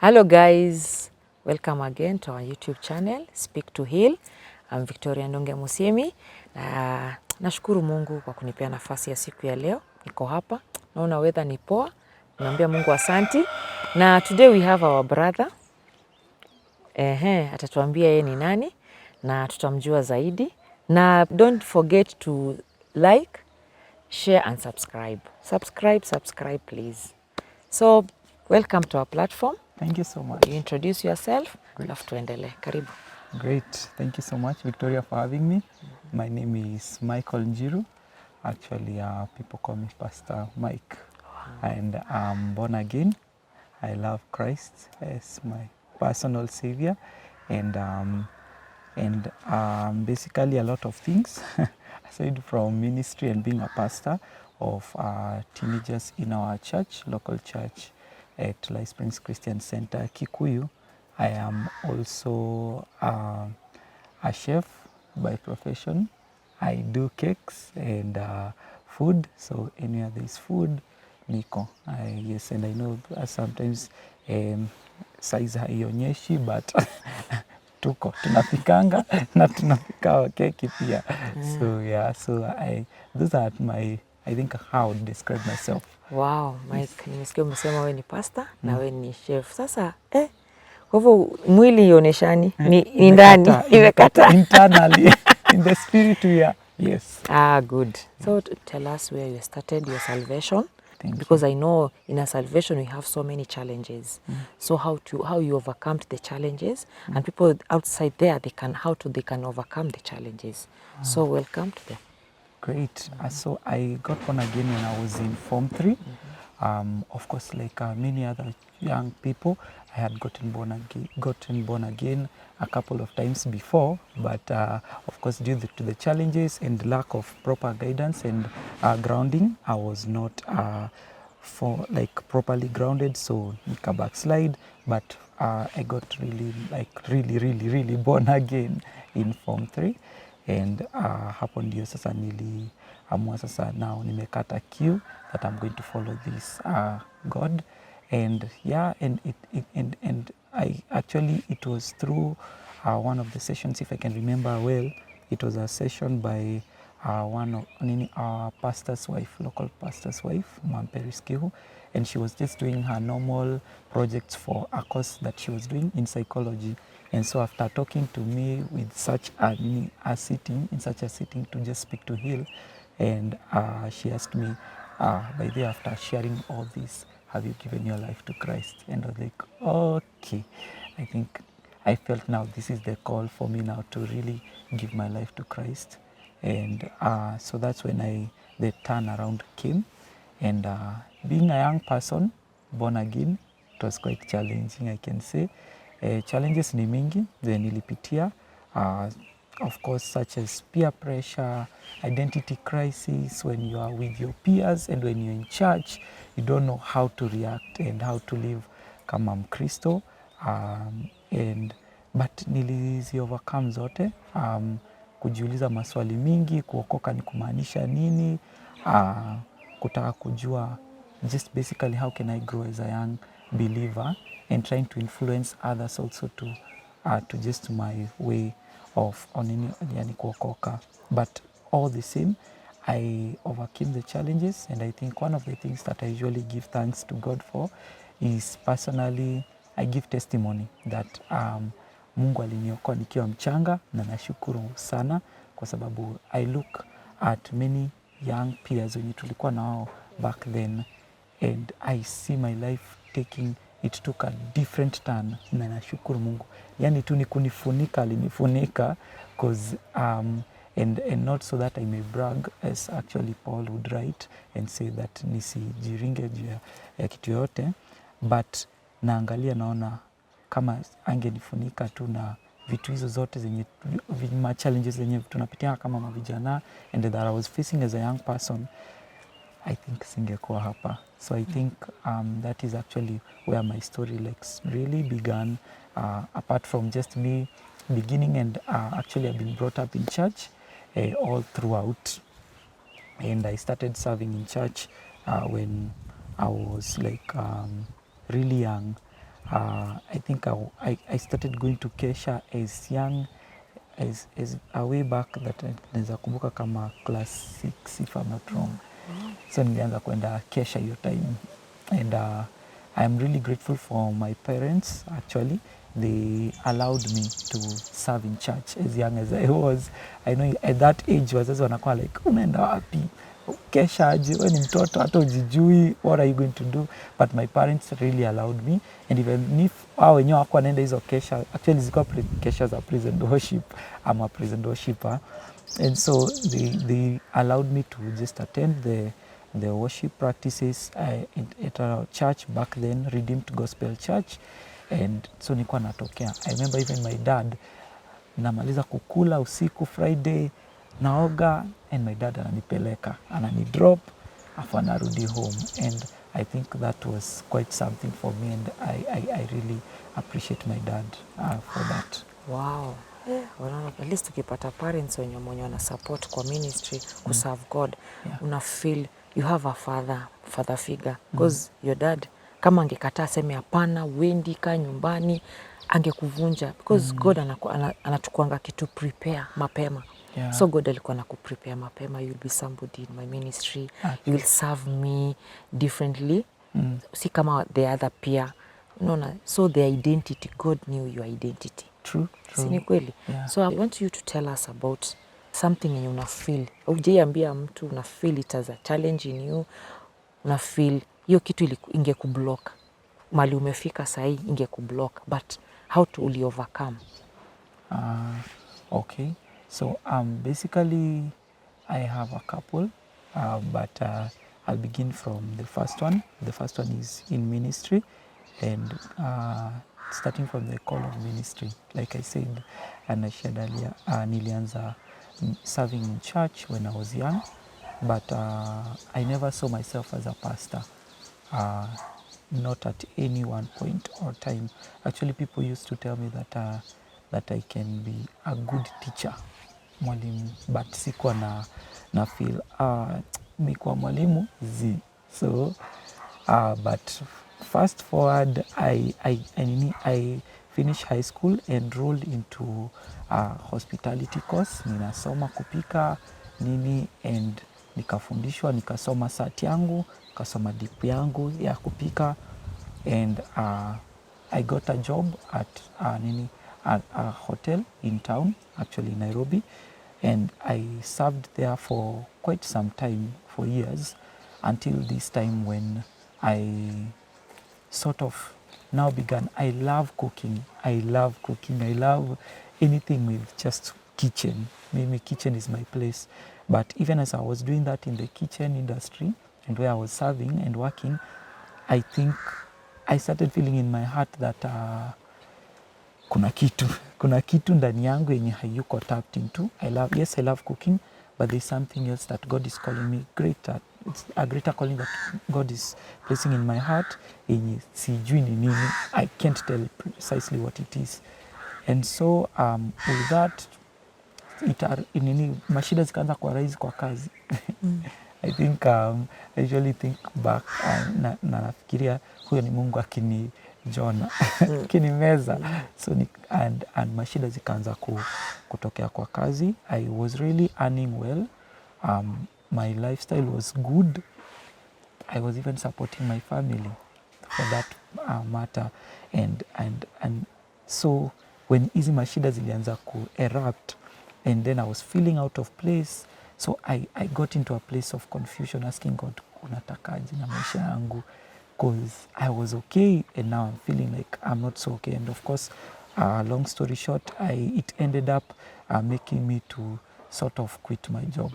Hello guys, welcome again to our YouTube channel Speak to Heal. I'm Victoria Ndonge MUSYIMI. Nashukuru Mungu kwa kunipea nafasi ya siku ya leo. Niko hapa. Naona weather ni poa. Naambia Mungu asanti. Na today we have our brother. Atatuambia yeye ni nani na tutamjua zaidi. Na don't forget to like, share and subscribe. Subscribe please. So, welcome to our platform. Thank you so much. You introduce yourself, Great. alafu tuendelee. Karibu. Great. Thank you so much, Victoria, for having me. My name is Michael Njiru. Actually, people call me Pastor Mike. And I'm born again. I love Christ as my personal savior. And basically a lot of things, aside from ministry and being a pastor of teenagers in our church, local church at Life Springs Christian Center, Kikuyu. I am also a chef by profession. I do cakes and food, so anywhere there is food, niko. Yes, and I know sometimes size haionyeshi, but tuko tunapikanga na tunapika keki pia. So yeah, those are I think how I would describe myself. Wow, Mike, nimesikia umesema wewe ni pastor na wewe ni chef. Sasa kwa hivyo mwili ioneshani ni ndani imekata internally in the spirit we are. Yes. Good. So tell us where you started your salvation. Thank Because I know in a salvation we have so many challenges. So how you overcome the challenges and people outside there they can overcome the challenges. So welcome to them. Great. So I got born again when I was in Form 3. Of course, like many other young people, I had gotten born again a couple of times before, but of course, due to the challenges and lack of proper guidance and grounding, I was not properly grounded, so nika backslide. But I got really born again in Form 3. And hapo ndio sasa niliamua sasa now nimekata kiu that I'm going to follow this God. And yeah, and I actually, it was through one of the sessions, if I can remember well, it was a session by one of our pastor's wife, local pastor's wife, Ma'am Periskihu, and she was just doing her normal projects for a course that she was doing in psychology. And so after talking to me with such in such a sitting to just speak to heal, and she asked me, by the after sharing all this, have you given your life to Christ? And I was like, okay, I think I felt now this is the call for me now to really give my life to Christ. And so that's when the turnaround came. And being a young person, born again, it was quite challenging, I can say. Challenges ni mingi zenye nilipitia, of course, such as peer pressure, identity crisis, when you are with your peers and when you're in church, you don't know how to react and how to live kama Mkristo. But nilizi overcome zote, kujiuliza maswali mingi, kuokoka ni kumaanisha nini, kutaka kujua just basically how can I grow as a young believer and trying to influence others also to just my way of yani kuokoka. But all the same, I overcame the challenges, and I think one of the things that I usually give thanks to God for is personally I give testimony that Mungu aliniokoa nikiwa mchanga, na nashukuru sana kwa sababu I look at many young peers wenye tulikuwa na wao back then, and I see my life it took a different turn, na nashukuru Mungu. Yani tu ni kunifunika, alinifunika, cause and not so that I may brag, as actually Paul would write and say that nisijiringe juu ya kitu yote, but naangalia naona kama angenifunika tu na vitu hizo zote zenye challenges zenye tunapitia kama mavijana and that I was facing as a young person, I think singekuwa hapa. So I think that is actually where my story really began, apart from just me beginning, and actually I've been brought up in church all throughout, and I started serving in church when I was really young. I think I started going to Kesha as young as a way back that naweza kumbuka kama class 6 if I'm not wrong. So nilianza kwenda Kesha hiyo time, and I'm really grateful for my parents. Actually, they allowed me to serve in church as young as I was. I know at that age wazazi wanakuwa like, unaenda wapi? Kesha aje, wewe ni mtoto hata ujijui, what are you going to do? But my parents really allowed me, and even if wao wenyewe hawakuwa wanaenda hizo kesha, actually zilikuwa kesha za praise and worship. I'm a praise and worshipper, and so they allowed me to just attend the worship practices at our church back then, Redeemed Gospel Church. And so nilikuwa natokea. I remember even my dad, namaliza kukula usiku Friday, naoga, and my dad ananipeleka, ananidrop, afu anarudi home. And I think that was quite something for me, and I really appreciate my dad for that. Wow. Well, at least ukipata parents wenye wana support kwa ministry kuserve God, una feel you have a father figure, because your dad kama angekataa seme hapana wendi ka nyumbani angekuvunja, because God anatukuanga kitu prepare mapema. So God alikuwa anakuprepare mapema, you'll be somebody in my ministry, you will serve me differently. Si kama the other peer, unaona, so the identity, God knew your identity. True. Sini kweli? So I want you to tell us about something yenye una feel. Hujaiambia mtu una feel it as a challenge in you. Una feel hiyo kitu ingekublock. Mali umefika sahi ingekublock, but how to uli overcome? Okay. So basically I have a couple, but I'll begin from the first one. The first one is in ministry, and starting from the call of ministry, like I said and I shared earlier, nilianza serving in church when I was young, but I never saw myself as a pastor, not at any one point or time. Actually, people used to tell me that I can be a good teacher, mwalimu, but sikuwa na feel mi kwa mwalimu zi. So but fast forward, I finished high school, enrolled into hospitality course. Ninasoma kupika nini, and nikafundishwa, nikasoma sat yangu, nikasoma dip yangu ya kupika, and I got a job at a hotel in town, actually Nairobi, and I served there for quite some time, for years, until this time when I sort of now began. I love cooking. I love anything with just kitchen. Maybe kitchen is my place. But even as I was doing that in the kitchen industry and where I was serving and working, I think I started feeling in my heart that kuna kitu ndani yangu yenye hayuko tapped into. I love cooking, but there's something else that God is calling me greater. It's a greater calling that God is placing in my heart yenye sijui ni nini. I can't tell precisely what it is. And so with that, mashida zikaanza kwa rise kwa kazi. I think I usually think back na nafikiria huyo ni Mungu Jona kinimeza. So and mashida zikaanza kutokea kwa kazi. I was really earning well. My lifestyle was good. I was even supporting my family for that matter. And so when hizi mashida zilianza erupt, and then I was feeling out of place, so I got into a place of confusion, asking God, unatakaje na maisha yangu? Because I was okay, and now I'm feeling like I'm not so okay. And of course, long story short, it ended up making me to sort of quit my job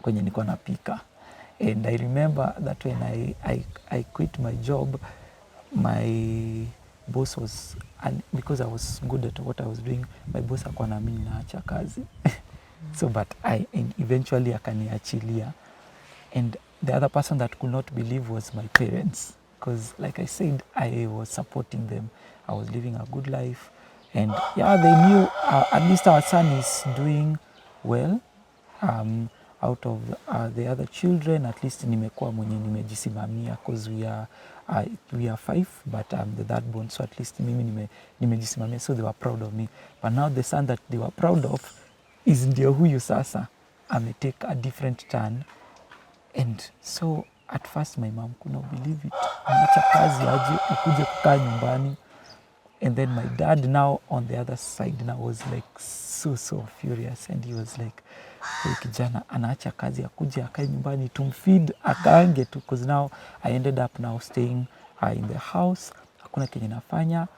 kwenye nilikuwa napika. And I remember that when I quit my job, my boss was, because I was good at what I was doing, my boss hakuwa naamini naacha kazi. So but eventually akaniachilia. And the other person that could not believe was my parents, because like I said, I was supporting them. I was living a good life, and yeah, they knew at least our son is doing well. out of the other children, at least nimekuwa mwenye nimejisimamia, cause we are 5 but I'm the third born, so at least mimi nimejisimamia, so they were proud of me. But now the son that they were proud of is ndio huyu sasa take a different turn. And so at first my mom could not believe it. Anaacha kazi aje ukuje kukaa nyumbani. And then my dad now on the other side now was like so furious, and he was like, huyu kijana anaacha kazi akuje akae nyumbani tumfeed akaange tu, because now I ended up now staying in the house, hakuna kenye nafanya,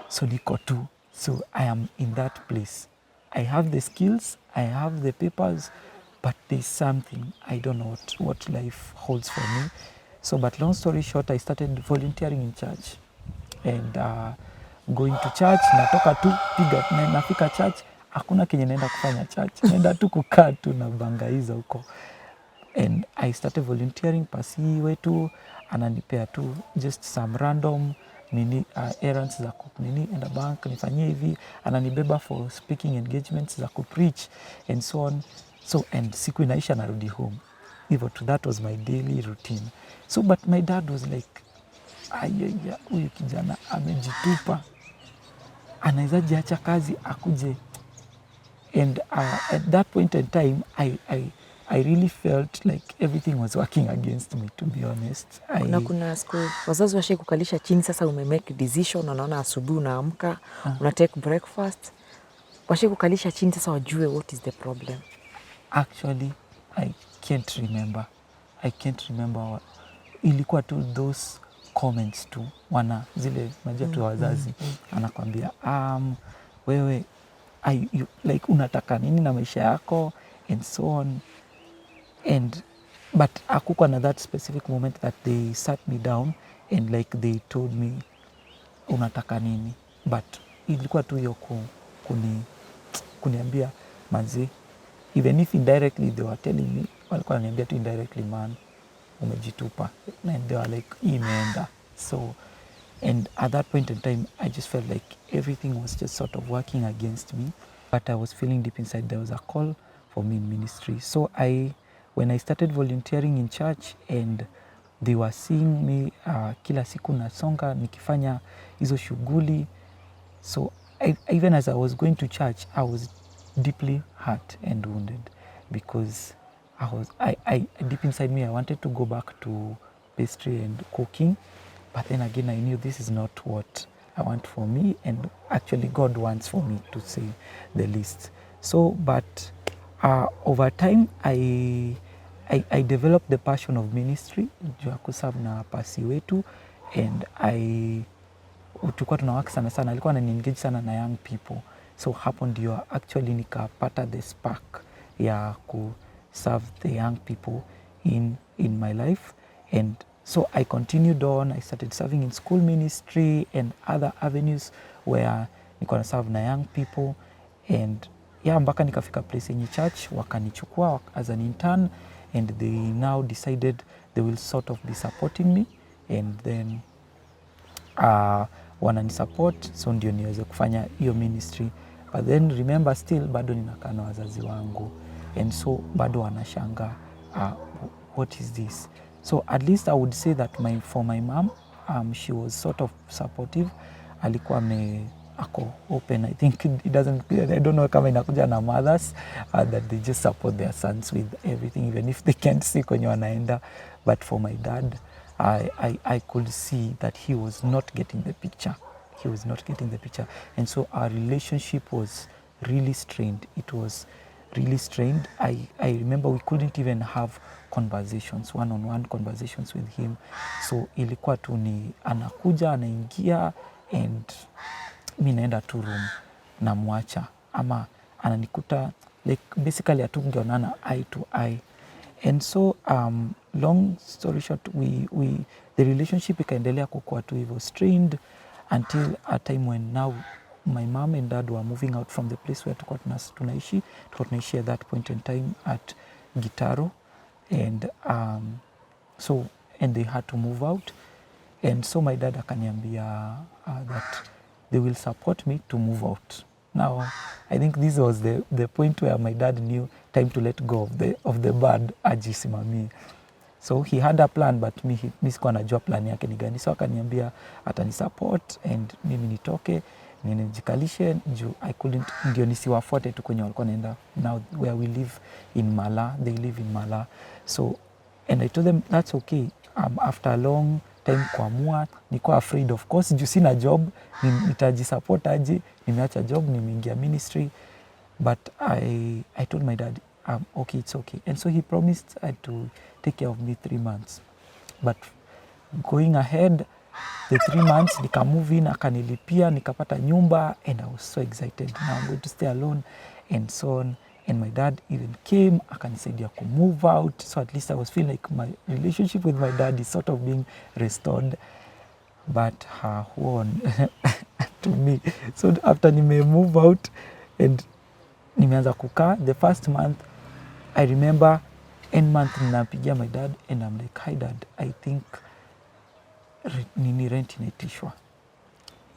so niko tu. So I am in that place. I have the skills, I have the papers, but there's something I don't know what life holds for me. So but long story short, I started volunteering in church and going to church. Natoka tu nafika church, hakuna kenye naenda kufanya church, naenda tu kukaa tu na bangaiza huko. And I started volunteering, pasi wetu ananipea tu just some random errands za enda bank nifanyie hivi, ananibeba for speaking engagements za kupreach and so on. So and siku inaisha narudi home hivyo tu, that was my daily routine. So but my dad was like, ayaya, huyu kijana amejitupa, anaweza acha kazi akuje. And at that point in time I really felt like everything was working against me, to be honest. Kuna siku wazazi washe kukalisha chini, sasa umemake decision, unaona asubuhi unaamka una take breakfast, washe kukalisha chini sasa wajue what is the problem? Actually I can't remember what. Ilikuwa tu those comments tu, wana zile majia tu wazazi anakwambia wewe like unataka nini na maisha yako and so on. And but hakukuwa na that specific moment that they sat me down and like they told me unataka nini, but ilikuwa tu hiyo kuniambia manzi, even if indirectly they were telling me, walikuwa wananiambia tu indirectly, man umejitupa, and they were like imeenda. So and at that point in time I just felt like everything was just sort of working against me, but I was feeling deep inside there was a call for me in ministry. So when I started volunteering in church and they were seeing me kila siku nasonga nikifanya hizo shughuli, so even as I was going to church I was deeply hurt and wounded, because I deep inside me I wanted to go back to pastry and cooking, but then again I knew this is not what I want for me, and actually God wants for me, to say the least. So but over time I developed the passion of ministry juu ya kuserve na pasi wetu, and tulikuwa tunawaka sana, alikuwa anani-engage sana na young people, so hapo ndio actually nikapata the spark ya kuserve the young people in my life. And so I continued on, I started serving in school ministry and other avenues where nilikuwa na serve na young people, and mpaka nikafika place yenye church wakanichukua as an intern, and they now decided they will sort of be supporting me, and then wananisupport, so ndio niweze kufanya hiyo ministry. But then remember still bado ninakaa na wazazi wangu, and so bado wanashanga what is this. So at least I would say that for my mom, she was sort of supportive, alikuwa ako open. I think I don't know kama inakuja na mothers that they just support their sons with everything, even if they can't see kwenye wanaenda. But for my dad, I could see that he was not getting the picture. And so our relationship was really strained. It was really strained. I remember we couldn't even have conversations, one-on-one conversations with him. So ilikuwa tu ni anakuja, anaingia, and mi naenda tu room na muacha, ama ananikuta, like basically hatungeonana eye to eye. And so long story short, the relationship ikaendelea kukua tu hivyo strained until a time when now my mom and dad were moving out from the place where tulikuwa tunaishi at that point in time at Gitaro, and so and they had to move out, and so my dad akaniambia that they will support me to move out. Now I think this was the point where my dad knew time to let go of the bird ajisimamie. So he had a plan, but mi sikuwa najua plan yake ni gani. So akaniambia atanisupport and mimi nitoke nijikalishe juu I couldn't, ndio nisiwafuate tu kwenye walikuwa naenda. Now where we live in Mala, they live in Mala. So and I told them that's okay. After a long time kuamua, niko afraid of course juu sina job, nitajisupport aje, nimeacha job, nimeingia ministry. But I told my dad, okay, it's okay. And so he promised to take care of me 3 months. But going ahead, the 3 months, nika move in, akanilipia, nikapata nyumba, and I was so excited. Now I'm going to stay alone, and so on. And my dad even came, akanisaidia to move out. So at least I was feeling like my relationship with my dad is sort of being restored. But won to me. So after nime move out, and nimeanza kukaa, the first month, I remember end month ninapigia my dad and I'm like, hi dad, I think nini rent inaitishwa.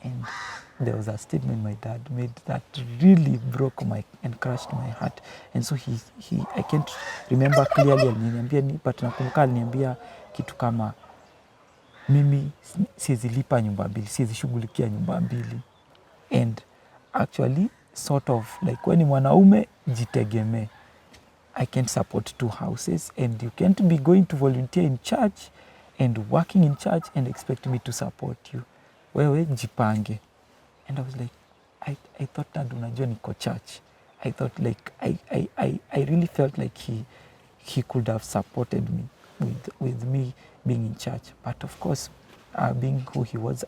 And there was a statement my dad made that really broke and crushed my heart. And so he I can't remember clearly aliniambia ni, but nakumbuka aliniambia kitu kama mimi siwezi lipa nyumba mbili, siwezi shughulikia nyumba mbili. And actually sort of like when ni mwanaume jitegemee. I can't support 2 houses, and you can't be going to volunteer in church and working in church and expect me to support you. Wewe jipange. And I was like, I thought that unajua niko church. I thought like I really felt like he could have supported me with me being in church. But of course, being who he was,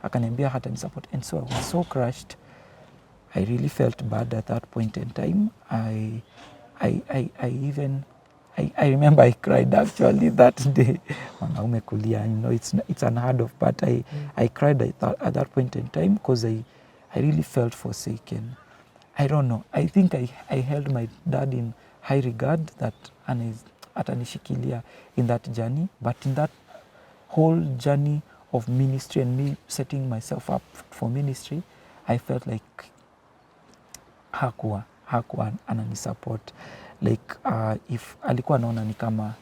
akaniambia hata ni support. And so I was so crushed. I really felt bad at that point in time. I remember I cried actually that day. Mwanaume kulia, you know, it's unheard of, but I cried at that point in time because I really felt forsaken. I don't know. I think I held my dad in high regard, that atanishikilia in that journey, but in that whole journey of ministry and me setting myself up for ministry, I felt like hakuwa ananisupport. Like if alikuwa anaona ni kama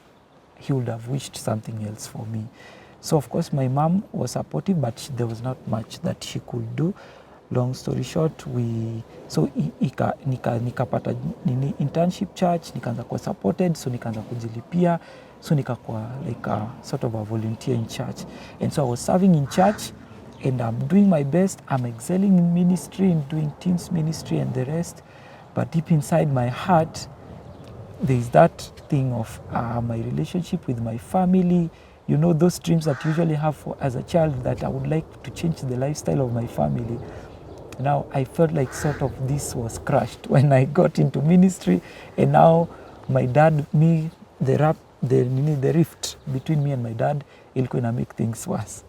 he would have wished something else for me. So of course my mom was supportive, but there was not much that she could do. Long story short, nikapata nini internship church, nikaanza kuwa supported, so nikaanza kujilipia, so nikakuwa like sort of a volunteer in church. And so I was serving in church, and I'm doing my best. I'm excelling in ministry and doing teams ministry and the rest. But deep inside my heart, there is that thing of my relationship with my family. You know, those dreams that you usually have as a child, that I would like to change the lifestyle of my family. Now I felt like sort of this was crushed when I got into ministry, and now my dad, the rift between me and my dad ilikuwa ina make things worse.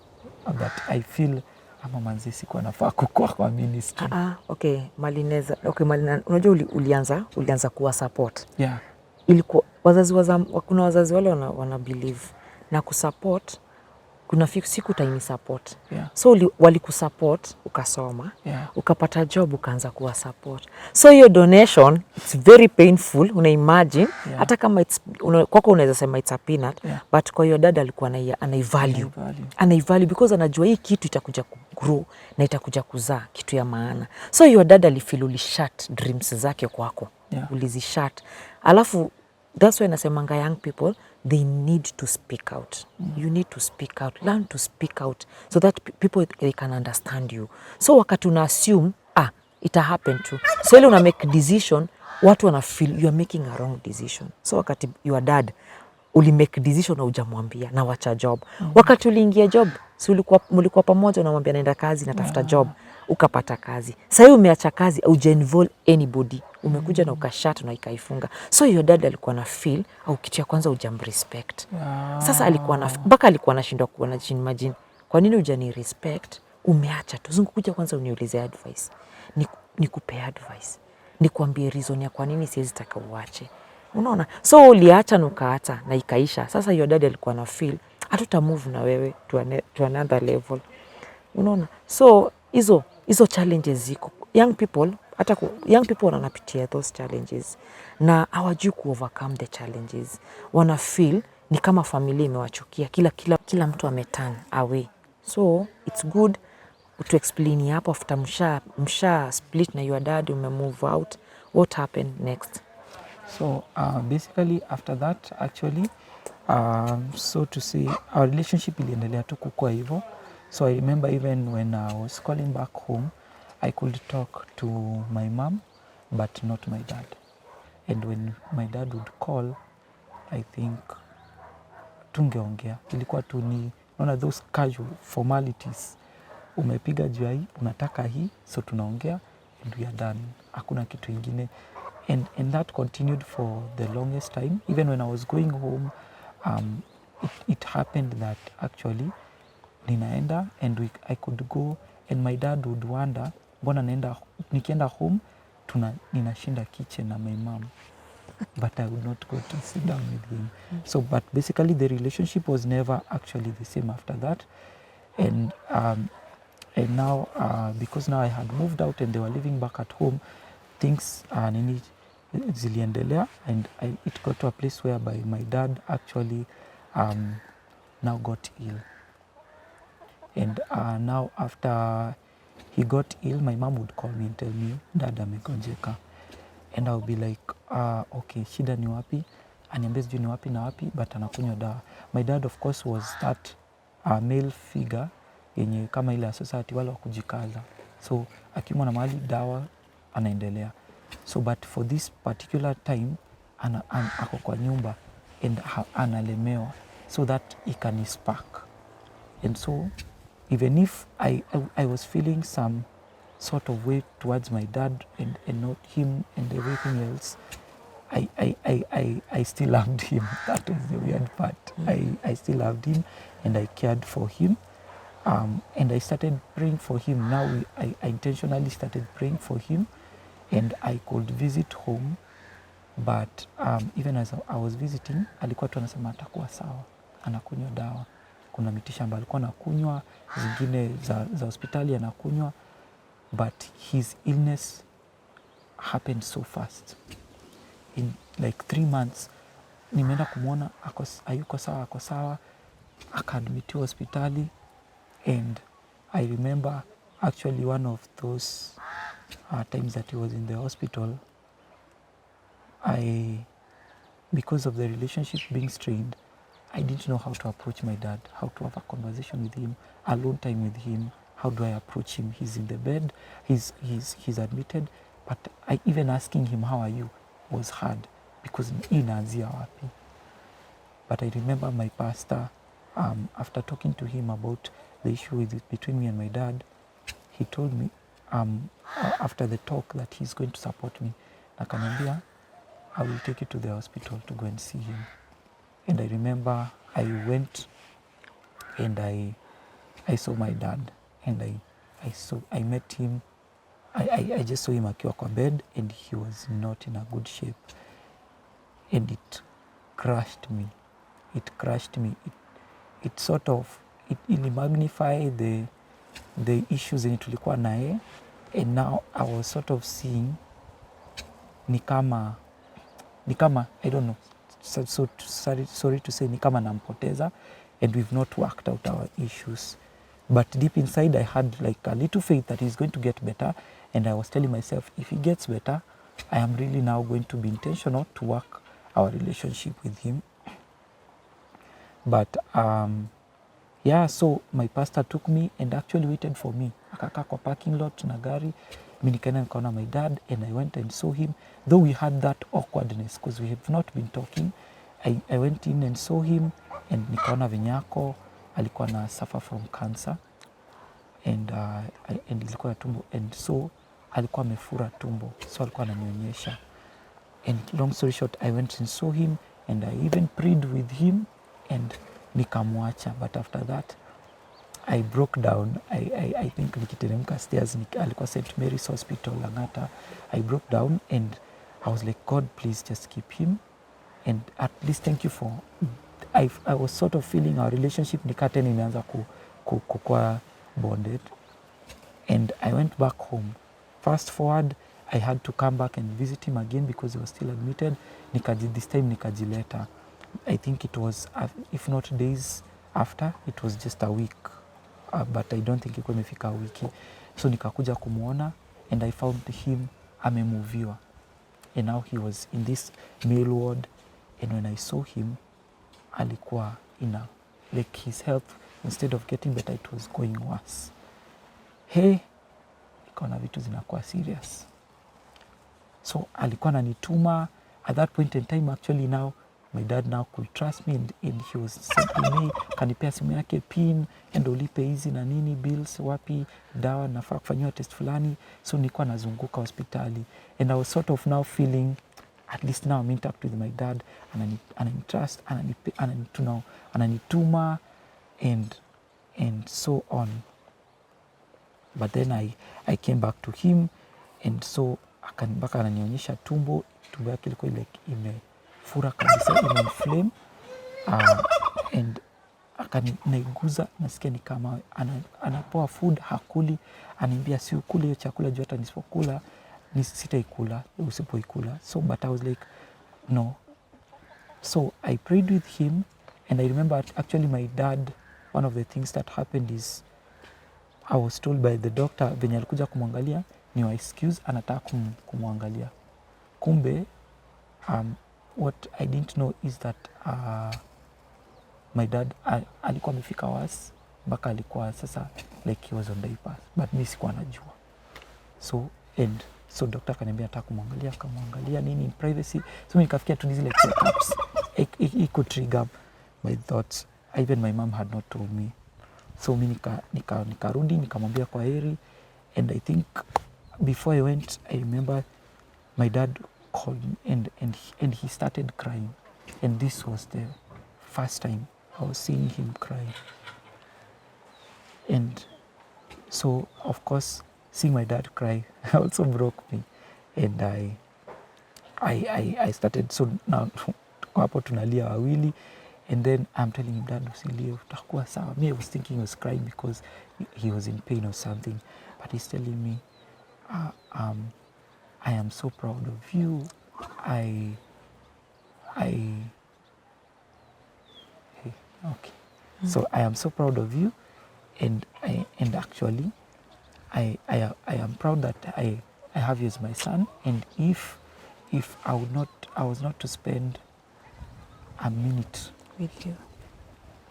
But I feel ama manzi sikuwa nafaa kukua kwa ministry. Okay, Malineza. Okay, unajua ulianza kuwa support. Yeah. Ilikuwa kuna wazazi wale wana believe na kusupport, kuna siku time support. Yeah. So walikusupport ukasoma, yeah, ukapata job ukaanza kuwa support. So your donation, it's very painful, una imagine, yeah, hata kama kwako unaweza sema it's a peanut, yeah, but kwa your dad alikuwa anaivalue because anajua hii kitu itakuja grow na itakuja kuzaa kitu ya maana. So your dad alifeel ulishut dreams zake kwako. Yeah. Ulizishat. Alafu that's why nasemanga young people, they need to speak out. You need to speak out. Learn to speak out so that people they can understand you. So wakati una assume it happen to. So ile una make decision, watu wana feel you are making a wrong decision. So wakati your dad uli make decision na hujamwambia na wacha job. Wakati uliingia job, si mlikuwa pamoja, unamwambia naenda kazi na tafuta job, ukapata kazi. Sasa hiyo umeacha kazi, hujainvolve anybody. Umekuja na ukashat na ikaifunga. So your dad alikuwa na feel au kitu ya kwanza hujamrespect. Sasa mpaka alikuwa anashindwa kuona imagine. Kwa nini hujani respect? Umeacha tu. Zungukuja kwanza uniulize advice. Nikupe advice. Nikwambie reason ya kwa nini siwezi taka uache. Unaona? So uliacha na ukaacha na ikaisha. Sasa your dad alikuwa na feel hatuta move na wewe to another level. Unaona? So hizo challenges ziko. Young people hata young people wanapitia those challenges na hawajui ku overcome the challenges. Wana feel ni kama familia imewachukia, kila mtu ameturn away. So it's good to explain hapo after msha split na your dad, move out, what happened next? So basically after that actually so to say our relationship iliendelea tu kukua hivyo. So I remember even when I was calling back home, I could talk to my mom but not my dad. And when my dad would call, I think tungeongea. Ilikuwa tu ni naona those casual formalities. Umepiga juu hii, unataka hii, so tunaongea and we are done. Hakuna kitu ingine. And that continued for the longest time. Even when I was going home, it happened that actually ninaenda and I could go and my dad would wonder, mbona naenda, nikienda home, ninashinda kitchen na my mom. But I would not go to sit down with him. So, but basically the relationship was never actually the same after that. And now, because now I had moved out and they were living back at home, things ziliendelea and it got to a place whereby my dad actually now got ill. And now after he got ill, my mom would call me and tell me, dad amegonjeka. And I'll be like, okay, shida ni wapi? Aniambia sijui ni wapi na wapi, but anakunywa dawa. My dad of course was that male figure yenye kama ile society wale wa kujikaza. So akimwona mahali dawa anaendelea. So but for this particular time ako kwa nyumba and analemewa so that he can spark. And so even if I was feeling some sort of way towards my dad and not him and everything else, I still loved him. That was the weird part. I still loved him and I cared for him. And I started praying for him. Now I intentionally started praying for him and I could visit home. But even as I was visiting, alikuwa tu anasema atakuwa sawa, anakunywa dawa. Kuna mitishamba alikuwa anakunywa, zingine za hospitali anakunywa. But his illness happened so fast. In like 3 months, nimeenda kumwona, hayuko sawa, ako sawa, akaadmitiwa hospitali. And I remember actually one of those times that he was in the hospital, because of the relationship being strained, I didn't know how to approach my dad, how to have a conversation with him, alone time with him. How do I approach him? He's in the bed, he's admitted, but even asking him, how are you, was hard because inaanzia wapi. But I remember my pastor, after talking to him about the issue between me and my dad, he told me after the talk that he's going to support me. Akaniambia, I will take you to the hospital to go and see him. And I remember I went and I saw my dad and I met him. I just saw him akiwa kwa bed and he was not in a good shape. And it crushed me. It sort of, it magnify the issues zenye tulikuwa naye. And now I was sort of seeing ni kama I don't know, so sorry to say, ni kama nampoteza and we've not worked out our issues. But deep inside I had like a little faith that he's going to get better, and I was telling myself, if he gets better, I am really now going to be intentional to work our relationship with him. But yeah, so my pastor took me and actually waited for me. Akakaa kwa parking lot na gari. Mimi nikaenda nikaona my dad and I went and saw him. Though we had that awkwardness because we have not been talking, I went in and saw him and nikaona vinyako, alikuwa na suffer from cancer and ilikuwa ya tumbo, and so alikuwa amefura tumbo, so alikuwa ananionyesha. And long story short, I went and saw him and I even prayed with him and nikamwacha. But after that I broke down. I think nikiteremka stairs, alikuwa St. Mary's Hospital Lang'ata. I broke down and I was like, God, please just keep him and at least thank you for, I was sort of feeling our relationship nikate nimeanza kukua bonded. And I went back home. Fast forward, I had to come back and visit him again because he was still admitted. This time nikajileta. I think it was, if not days after, it was just a week. But I don't think ilikuwa imefika wiki. So nikakuja kumuona and I found him amemoviwa. And now he was in this male ward. And when I saw him, alikuwa like his health, instead of getting better, it was going worse. Hey, nikaona vitu zinakuwa serious. So alikuwa ananituma. At that point in time, actually now, my dad now could trust me and he was sending me, kanipea simu yake pin, endo ulipe hizi na nini, bills, wapi, dawa, nafaa kufanyiwa test fulani. So nilikuwa nazunguka hospitali. And I was sort of now feeling, at least now I'm in touch with my dad, ananitrust, ananituma, and so on. But then I came back to him, and so akanibaka ananionyesha tumbo yake ilikuwa like imefura kabisa, imeinflame, and akaniguza, nasikia ni kama anapoa food, hakuli, ananiambia si ukule hiyo chakula juu hata nisipokula sitaikula usipoikula. So but I was like no. So I prayed with him, and I remember actually my dad, one of the things that happened is I was told by the doctor venye alikuja kumwangalia ni wa excuse anataka kumwangalia. Kumbe what I didn't know is that my dad alikuwa amefika worse, mpaka alikuwa sasa like he was on diapers, but mimi sikuwa najua. So doctor akaniambia nataka kumwangalia nini in privacy. So nikafikia tu zile checkups it could trigger my thoughts. Even my mom had not told me. So mimi nikarudi nikamwambia kwa heri, and I think before I went, I remember my dad called me and he started crying, and this was the first time I was seeing him cry. And so of course seeing my dad cry also broke me, and I started, so now hapo tunalia wawili. And then I'm telling him, Dad, usilie, utakuwa sawa. Me, I was thinking he was crying because he was in pain or something. But he's telling me, I am so proud of you. Okay. So I am so proud of you, and actually, I am proud that I have you as my son. And if I was not to spend a minute with you,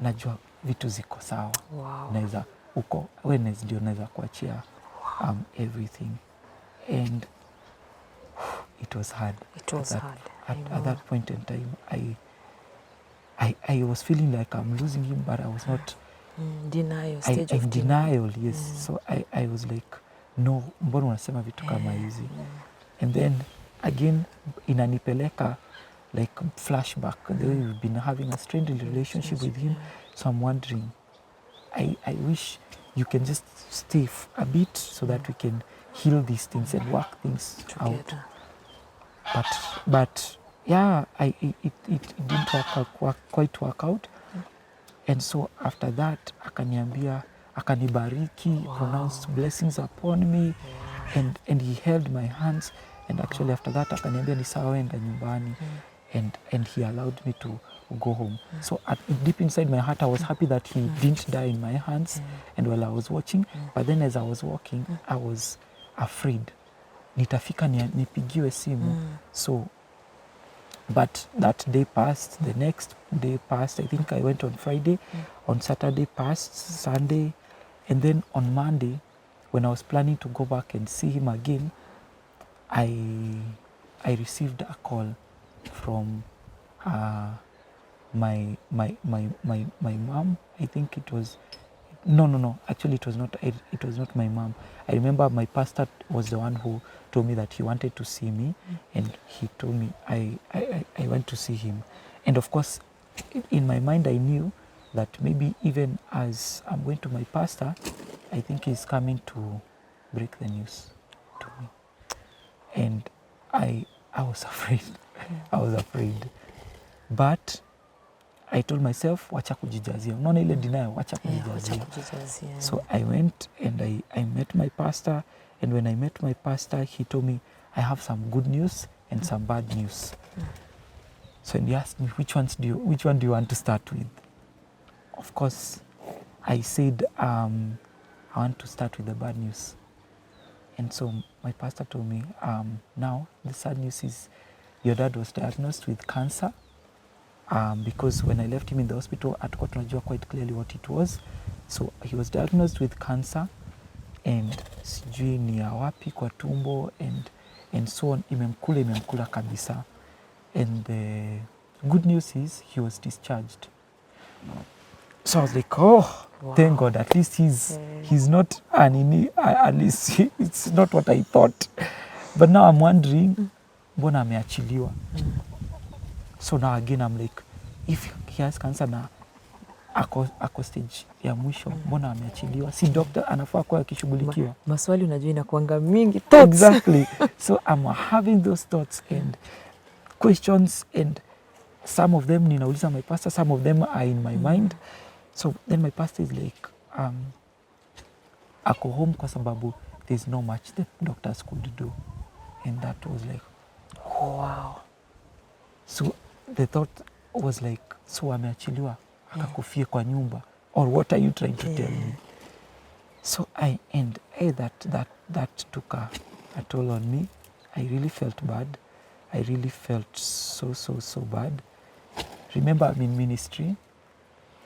najua vitu ziko sawa. Wow. Naweza uko awareness ndio naweza kuachia everything. And it was hard. At that point in time, I was feeling like I'm losing him, but I was not. Denial, stage of denial, yes. So I was like, no, mbona unasema vitu kama hizi? And then again inanipeleka like flashback, the way we've been having a strained relationship with him. So I'm wondering, I wish you can just stay a bit so that we can heal these things and work things together out. But yeah, it didn't quite work out. And so after that, akanibariki, pronounced blessings upon me, and he held my hands. And actually after that, akaniambia ni sawa, enda nyumbani. And he allowed me to go home. So deep inside my heart, I was happy that he didn't die in my hands and while I was watching. But then as I was walking, I was afraid. Nitafika nipigiwe simu. So, but that day passed, the next day passed. I think I went on Friday, on Saturday passed, Sunday, and then on Monday, when I was planning to go back and see him again, I received a call from my mom. I think it was no, actually it was not my mom. I remember my pastor was the one who told me that he wanted to see me, and he told me I went to see him. And of course in my mind I knew that maybe even as I'm going to my pastor, I think he's coming to break the news to me. And I was afraid. I was afraid. But I told myself, wacha kujijazia. Unaona ile denial, wacha kujijazia. So I went and I met my pastor. And when I met my pastor, he told me, I have some good news and some bad news. So he asked me, which one do you want to start with? Of course, I said, I want to start with the bad news. And so my pastor told me, now the sad news is your dad was diagnosed with cancer. Because when I left him in the hospital, hatukuwa tunajua quite clearly what it was. So he was diagnosed with cancer, and sijui ni ya wapi kwa tumbo, and so on. Imemkula kabisa. And the good news is he was discharged. So I was like, oh, wow. Thank God, at least he's not at least it's not what I thought. But now I'm wondering, mbona ameachiliwa? So now again I'm like, if he has cancer na ako stage ya mwisho, mbona ameachiliwa? Si doctor anafaa kuwa akishughulikiwa? Maswali unajua inakuanga mingi. Exactly. So I'm having those thoughts and questions, and some of them ninauliza my pastor, some of them are in my mind. So then my pastor is like, ako home kwa sababu there's no much the doctors could do. And that was like, wow. So the thought was like, so ameachiliwa akakufie kwa nyumba, or what are you trying to tell me? So that took a toll on me. I really felt bad. I really felt so bad. Remember, I'm in ministry.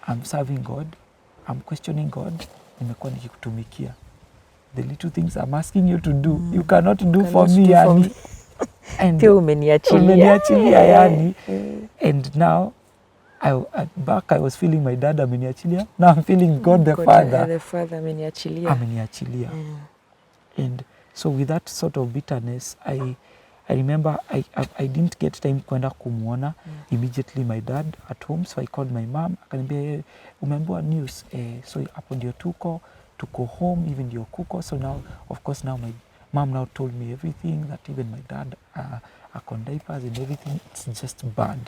I'm serving God. I'm questioning God. Nimekuwa nikikutumikia. The little things I'm asking you to do, you cannot do for me, yani. And umeniachilia yani. And now, I was feeling my dad ameniachilia. Now I'm feeling God the Father. The Father ameniachilia. Ameniachilia. And so with that sort of bitterness, I remember I didn't get time kwenda kumuona immediately my dad at home. So I called my mom. Akaniambia, umeambiwa news. So hapo ndio tuko home, even ndio kuko. So now, of course, now my mom now told me everything, that even my dad ako on diapers and everything. It's just bad.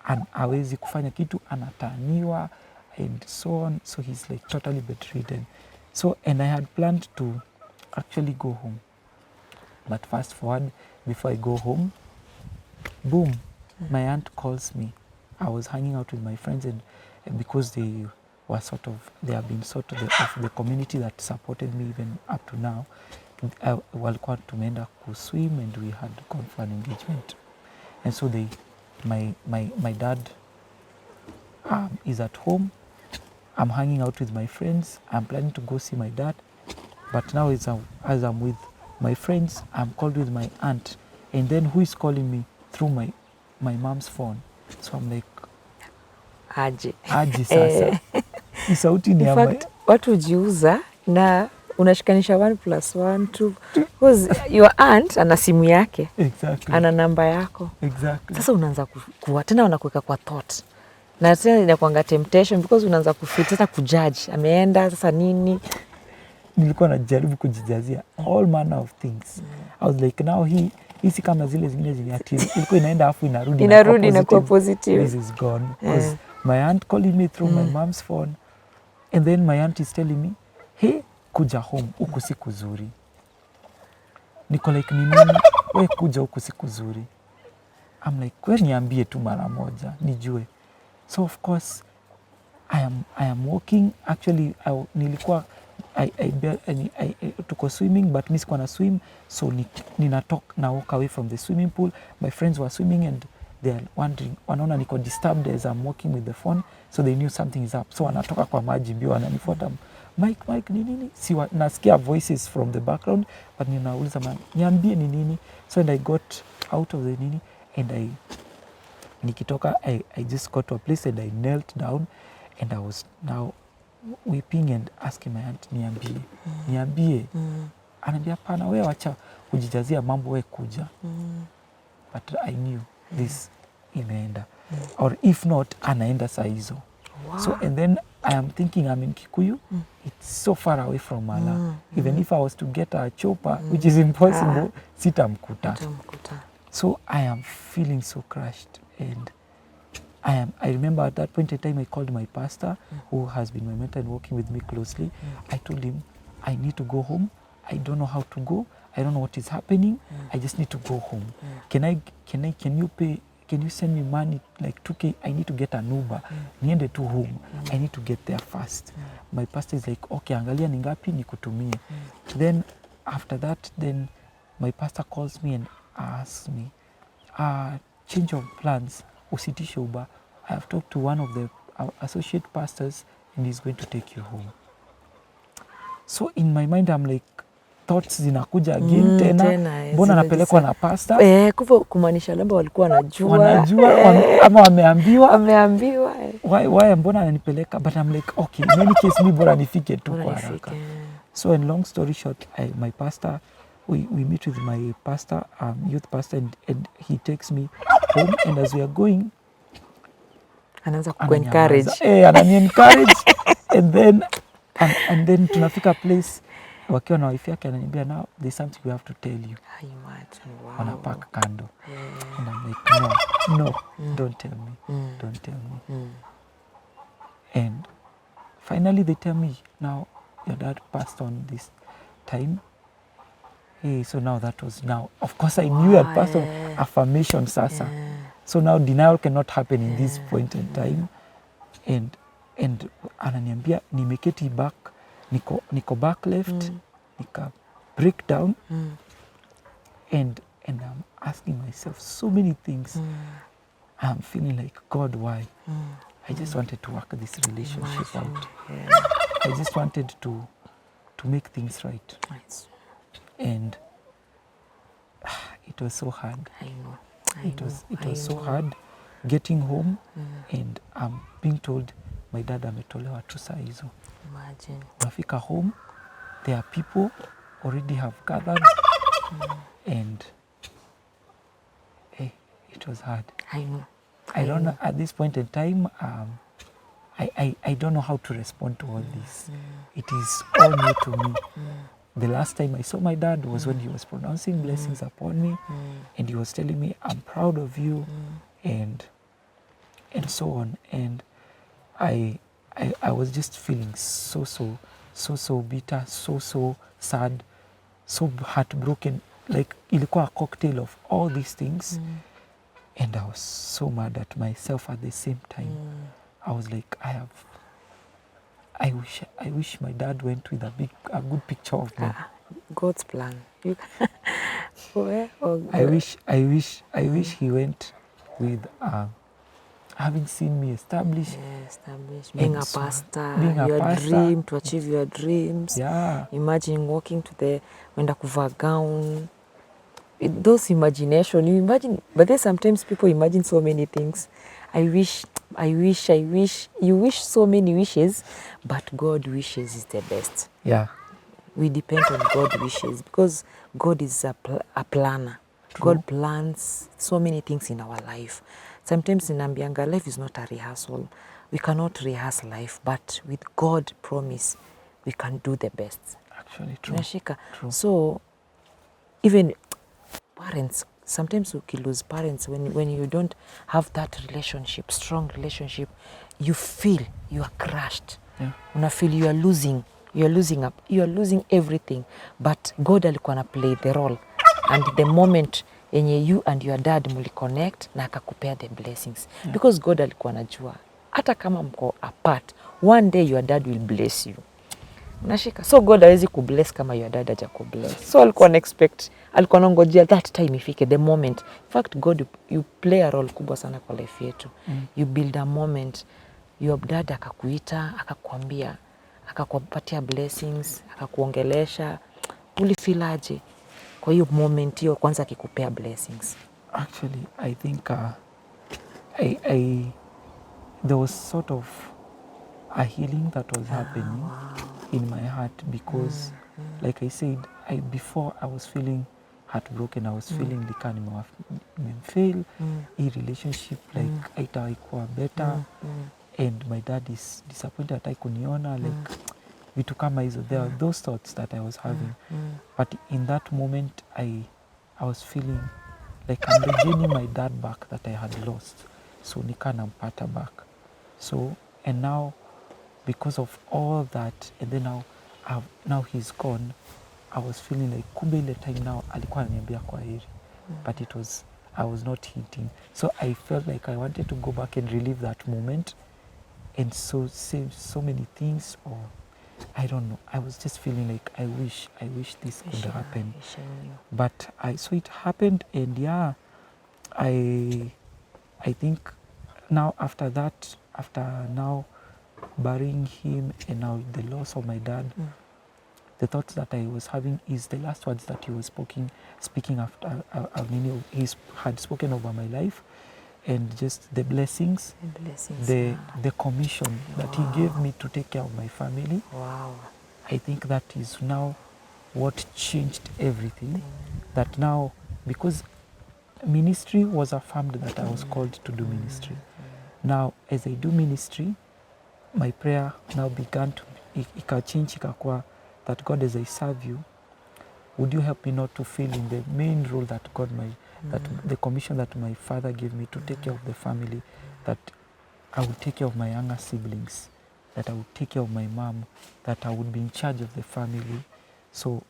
And hawezi kufanya kitu, anataniwa and so on. So he's like totally bedridden. So, and I had planned to actually go home. But fast forward, before I go home, boom, my aunt calls me. I was hanging out with my friends, and because they have been sort of the community that supported me even up to now, walikuwa tumeenda kuswim, and we had gone for an engagement. And so my dad is at home. I'm hanging out with my friends. I'm planning to go see my dad. But now as I'm with my friends, I'm called with my aunt. And then who is calling me? Through my mom's phone. So I'm like, Aje sasa. Ni sauti ni ya fact, watu hujiuza na unashikanisha 1 + 1 2. Because your aunt ana simu yake. Exactly. Ana namba yako. Exactly. Sasa unaanza kuwa tena unakuweka kwa thought. Na tena inakuanga temptation because unaanza kufitata kujudge. Ameenda sasa nini? Nilikuwa najaribu kujijazia all manner of things. I was like, now hii si kama zile zingine ziliati. Ilikuwa inaenda afu inarudi na kuwa positive. This is gone. Because my aunt calling me through my mom's phone. And then my aunt is telling me, hey, kuja home, huku si kuzuri. Niko like, ni nini? We kuja huku si kuzuri. I'm like, we niambie tu mara moja, nijue. So of course, I am walking. Actually, nilikuwa tuko swimming, but mi sikuwa na swim. So na walk away from the swimming pool. My friends were swimming and they are wondering, wanaona niko disturbed as I'm walking with the phone. So they knew something is up. So wanatoka kwa maji mbio, wananifuata. Mike, ni nini? Nasikia voices from the background, but ninauliza, niambie ni nini? So and I got out of the nini, and nikitoka, I just got to a place and I knelt down, and I was now weeping and asking my aunt, niambie. Anambia, pana, wewe wacha kujijazia mambo, we kuja. But I knew this imeenda. Or if not, anaenda saa hizo. Wow. So, and then I am thinking I'm in Kikuyu. It's so far away from Mala. Even if I was to get a chopper, which is impossible, sitamkuta. So I am feeling so crushed. And I remember at that point in time, I called my pastor, who has been my mentor and working with me closely. I told him, I need to go home. I don't know how to go. I don't know what is happening. I just need to go home. Can you send me money like 2K? I need to get an Uber. Niende tu home. I need to get there fast. My pastor is like, okay, angalia ni ngapi nikutumie. Then after that, then my pastor calls me and asks me, change of plans, usitishe Uber. I have talked to one of the associate pastors and he's going to take you home. So in my mind, I'm like, thoughts zinakuja again tena. Mbona napelekwa na pastor? Kufa kumaanisha labda walikuwa wanajua ama wameambiwa. Why mbona ananipeleka? But I'm like, okay, in any case, mi bora nifike tu kwa haraka. So in long story short, my pastor, we meet with my pastor, youth pastor, and he takes me home, and as we are going, anaanza kuencourage. Anani-encourage. and then tunafika place wakiwa na wife yake ananiambia, now there's something we have to tell you. Wow. Wanapark kando. And I'm like, no, don't tell me. Don't tell me. And finally they tell me, now your dad passed on this time. Hey, so now that was now. Of course I knew that passed on affirmation sasa. So now denial cannot happen in this point in time. And ananiambia nimeketi back, niko back left, nika break down, and I'm asking myself so many things. I'm feeling like, God, why? I just wanted to work this relationship out. I just wanted to make things right. And it was so hard. It was so hard getting home and I'm being told my dad ametolewa tu saa hizo. Imagine. Unafika home, there are people already have gathered and it was hard. I don't know at this point in time. I don't know how to respond to all this. It is all new to me. The last time I saw my dad was when he was pronouncing blessings upon me, and he was telling me, I'm proud of you, and so on. And I was just feeling so bitter, so sad, so heartbroken. Like ilikuwa a cocktail of all these things. And I was so mad at myself at the same time. I was like, I wish my dad went with a good picture of me. God's plan. I wish he went with having seen me established. Being a pastor, your dream, to achieve your dreams. Yeah. Imagine walking to the wenda kuvaa gown. Those imagination, you imagine, but then sometimes people imagine so many things. I wish, you wish so many wishes, but God wishes is the best. Yeah. We depend on God's wishes because God is a planner. True. God plans so many things in our life. Sometimes in Ambianga, life is not a rehearsal. We cannot rehearse life, but with God promise, we can do the best. Actually, true. True. So, even parents, sometimes we can lose parents when you don't have that relationship, strong relationship, you feel you are crushed. Yeah. Una feel you are losing everything, but God alikuwa na play the role, and the moment yenye you and your dad muli connect na akakupea the blessings, because God alikuwa anajua hata kama mko apart, one day your dad will bless you. Unashika. So God hawezi kubless kama your dad haja kubless. So alikuwa expect, alikuwa anangojea that time ifike, the moment. In fact, God, you play a role kubwa sana kwa life yetu. You build a moment. Your dad akakuita, akakwambia, akakupatia blessings, akakuongelesha. Ulifilaje kwa hiyo moment hiyo kwanza akikupea blessings? Actually, I think there was sort of a healing that was happening in my heart because, like I said, before I was feeling heartbroken. I was feeling like nimemfail. Hii relationship like haitaikuwa better. And my dad is disappointed hata kuniona like vitu kama hizo. There are those thoughts that I was having. But in that moment I was feeling like I'm regaining my dad back that I had lost. So nika nampata back. So and now because of all that, and then now he's gone, I was feeling like kumbe ile time now alikuwa ananiambia kwa heri. But I was not hinting. So I felt like I wanted to go back and relive that moment and so say so many things, or I don't know. I was just feeling like I wish this could happen. But so it happened, and yeah, I think now after that, after now burying him and now the loss of my dad, the thoughts that I was having is the last words that he was speaking after he had spoken over my life, and just the blessings, the commission that he gave me to take care of my family. Wow. I think that is now what changed everything. That now, because ministry was affirmed that I was called to do ministry. Now, as I do ministry, my prayer now began to change ikakuwa that God, as I serve you, would you help me not to fail in the main role that God that the commission that my father gave me to take care of the family, that I would take care of my younger siblings, that I would take care of my mom, that I would be in charge of the family. So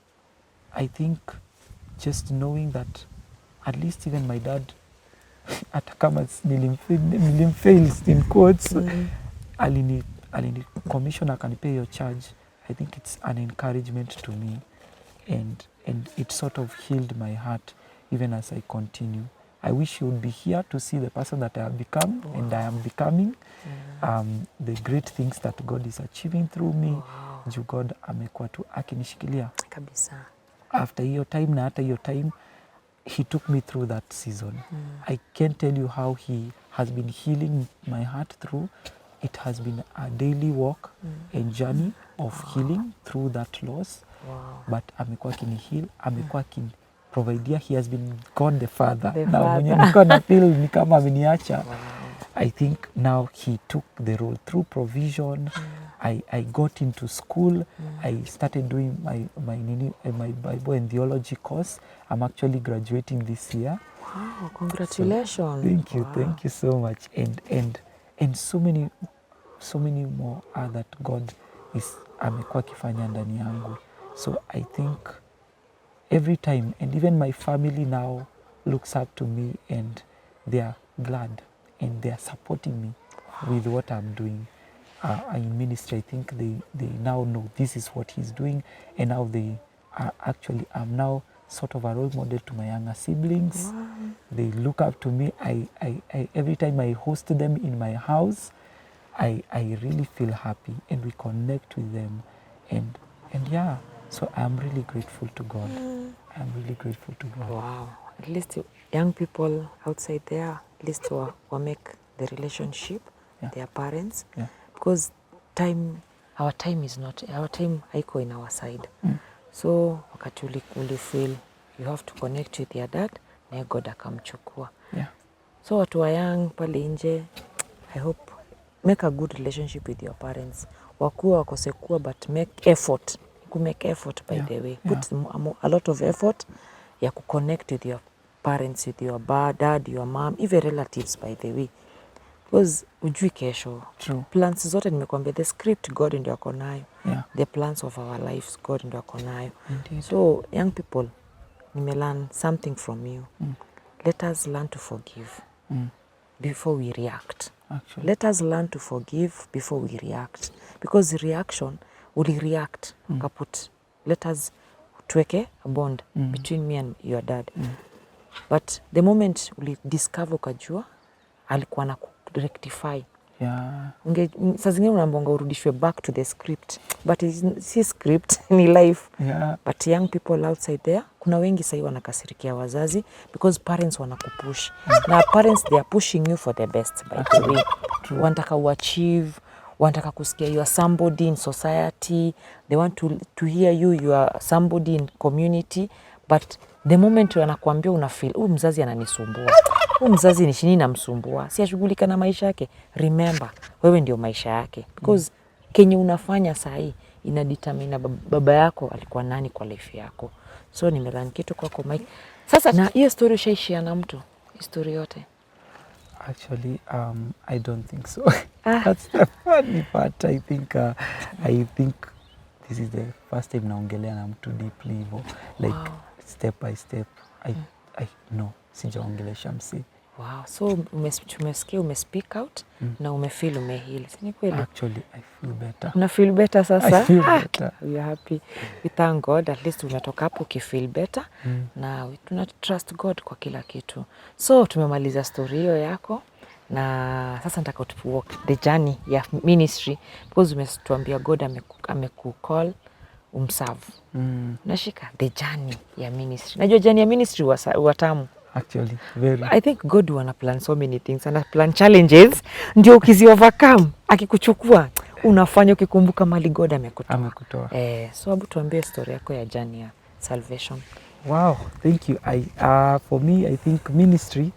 I think just knowing that at least even my dad, hata kama nilimfail in quotes, alini commission akanipea hiyo charge. I think it's an encouragement to me, and it sort of healed my heart even as I continue. I wish you would be here to see the person that I have become and I am becoming, the great things that God is achieving through me. Juu God amekuwa tu akinishikilia kabisa. After hiyo time na hata hiyo time he took me through that season. I can't tell you how he has been healing my heart through. It has been a daily walk and journey of healing through that loss. But amekuwa akini heal, amekuwa akini providea. He has been God the Father. Now mwenye nilikuwa na feel ni kama ameniacha. I think now he took the role through provision. I got into school. I started doing my Bible and theology course. I'm actually graduating this year. Wow, congratulations. So, thank you so much. And so many more are that God is amekuwa akifanya ndani yangu. So I think every time, and even my family now looks up to me and they are glad and they are supporting me with what I'm doing in ministry. I think they now know this is what he's doing, and now they are actually, I'm now sort of a role model to my younger siblings. They look up to me. I every time I host them in my house, I really feel happy, and we connect with them, and yeah, so I'm really grateful to God. I'm really grateful to God. Wow. At least young people outside there, at least will make the relationship their parents, because our time haiko in our side. So wakati uli feel you have to connect with your dad, na God akamchukua. So watu wa young pale nje, I hope make a good relationship with your parents. Wakuwa wakosekua, but make effort. Make effort, by the way. Put a lot of effort ya connect with your parents, with your dad, your mom, even relatives, by the way. Because ujui kesho. Plans zote nimekwambia, the script God ndio ako nayo. The plans of our lives God ndio ako nayo. So young people, nimelearn something from you. Let us learn to forgive before we react. Actually. Let us learn to forgive before we react. Because reaction, uli react, kaput. Let us tuweke a bond between me and your dad. But the moment uli discover ukajua, alikuwa na rectify. Saa zingine unaambonga urudishwe back to the script. But si script, ni life. But young people outside there, kuna wengi sahi wanakasirikia wazazi because parents wanakupush. Na parents, they are pushing you for the best, by the way. Wanataka uachieve, wanataka kusikia you are somebody in society. They want to hear you are somebody in community. But the moment wanakuambia unafeel, mzazi ananisumbua. Mzazi ni shini namsumbua. Si ashughulika na maisha yake. Remember, wewe ndio maisha yake. Because kenye unafanya sahi inadetermine baba yako alikuwa nani kwa life yako. So nimelearn kitu kwako Mike. Sasa na hiyo story ushaishia na mtu? Story yote? Actually, I don't think so. That's the funny part. I think this is the first time naongelea na mtu deeply hivyo, like step by step. I no, sijaongelesha msi. Wow, so umesikia, umespeak out na umefeel umeheal. Ni kweli? Actually, I feel better. Una feel better sasa? I feel better. We are happy. We thank God, at least umetoka hapo ukifeel better. Na tuna trust God kwa kila kitu. So tumemaliza story hiyo yako, na sasa nataka walk the journey ya ministry, because umetuambia God amekucall umserve. Nashika the journey ya ministry. Najua journey ya ministry watamu. Actually, very. I think God wana plan so many things. Ana plan challenges, ndio ukizi overcome, akikuchukua unafanya ukikumbuka mali God amekutoa. So hebu tuambie story yako ya journey ya salvation. Wow, thank you. For me, I think ministry